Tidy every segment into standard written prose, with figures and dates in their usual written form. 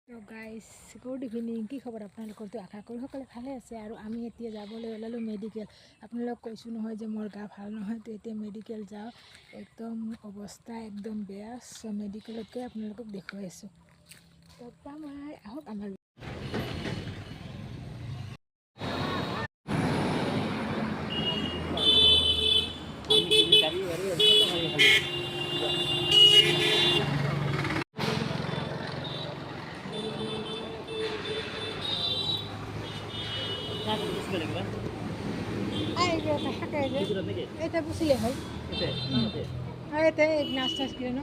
তো guys good evening, কি খবৰ আপোনালোকৰতো? আশা কৰোঁ সকলোৱে ভালে আছে। আৰু আমি এতিয়া যাবলৈ ওলালোঁ মেডিকেল। আপোনালোকক কৈছোঁ নহয় যে মোৰ গা ভাল নহয়, তো এতিয়া মেডিকেল যাওঁ। একদম অৱস্থা একদম বেয়া। চ' মেডিকেলত গৈ আপোনালোকক দেখুৱাই আছোঁ। তো আমাৰ আহক আমাৰ এটা বুঝিলে হয় আর এটা নাচ টাচ করে না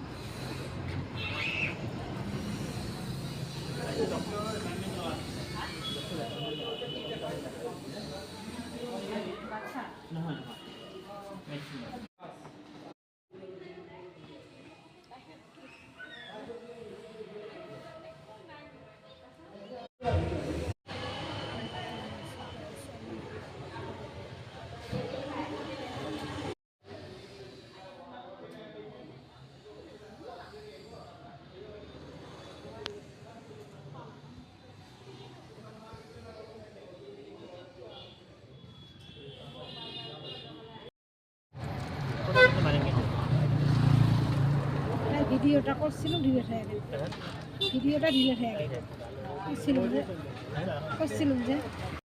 ভিডিওটা করছিলাম ডিলেট হয়ে গেল। ভিডিওটা ডিলেট হয়ে গেল। করছিলাম যে